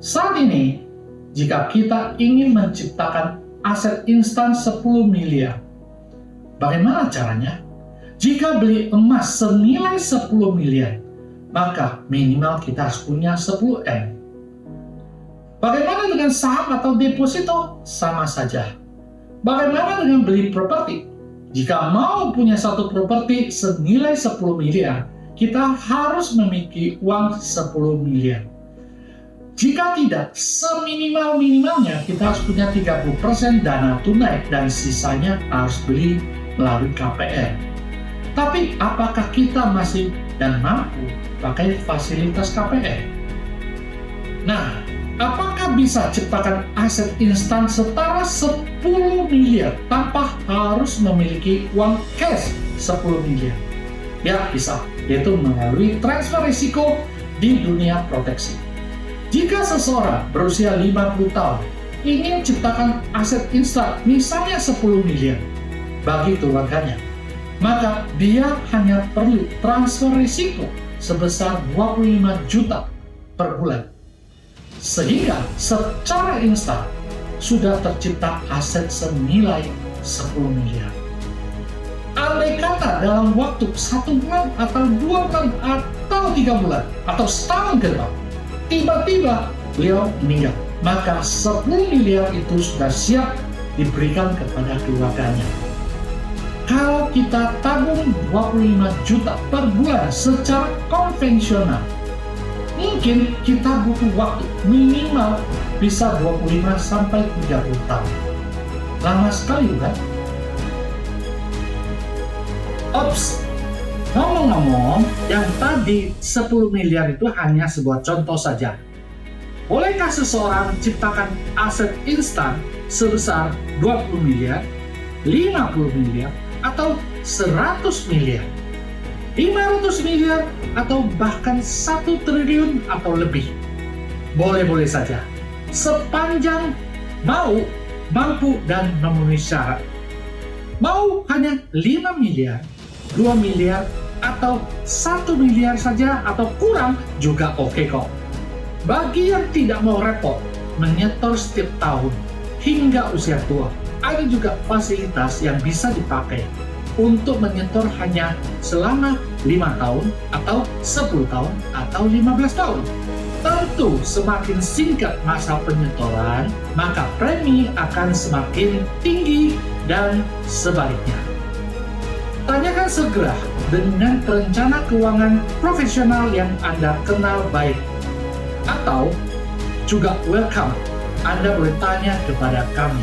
Saat ini, jika kita ingin menciptakan aset instan 10 miliar, bagaimana caranya? Jika beli emas senilai 10 miliar, maka minimal kita harus punya 10 M. Bagaimana dengan saham atau deposito? Sama saja. Bagaimana dengan beli properti? Jika mau punya satu properti senilai 10 miliar, kita harus memiliki uang 10 miliar. Jika tidak, seminimal-minimalnya kita harus punya 30% dana tunai dan sisanya harus beli melalui KPR. Tapi apakah kita masih dan mampu pakai fasilitas KPR? Nah, apakah bisa ciptakan aset instan setara 10 miliar tanpa harus memiliki uang cash 10 miliar? Ya, bisa, yaitu melalui transfer risiko di dunia proteksi. Jika seseorang berusia 50 tahun ingin ciptakan aset instan misalnya 10 miliar bagi keluarganya, maka dia hanya perlu transfer risiko sebesar 25 juta per bulan. Sehingga secara instan sudah tercipta aset senilai 10 miliar. Andai kata dalam waktu 1 bulan atau 2 bulan atau 3 bulan atau setahun ke depan, tiba-tiba beliau meninggal, maka 10 miliar itu sudah siap diberikan kepada keluarganya. Kalau kita tabung 25 juta per bulan secara konvensional, mungkin kita butuh waktu minimal bisa 25 sampai 30 tahun. Lama sekali bukan? Ops! Ngomong-ngomong, yang tadi 10 miliar itu hanya sebuah contoh saja. Bolehkah seseorang ciptakan aset instan sebesar 20 miliar, 50 miliar, atau 100 miliar, 500 miliar, atau bahkan 1 triliun atau lebih? Boleh-boleh saja, sepanjang mau, mampu, dan memenuhi syarat. Mau hanya 5 miliar, 2 miliar, atau 1 miliar saja atau kurang juga oke kok. Bagi yang tidak mau repot menyetor setiap tahun hingga usia tua, ada juga fasilitas yang bisa dipakai untuk menyetor hanya selama 5 tahun atau 10 tahun atau 15 tahun. Tentu semakin singkat masa penyetoran, maka premi akan semakin tinggi dan sebaliknya. Tanyakan segera dengan perencana keuangan profesional yang Anda kenal baik. Atau juga welcome, Anda boleh tanya kepada kami.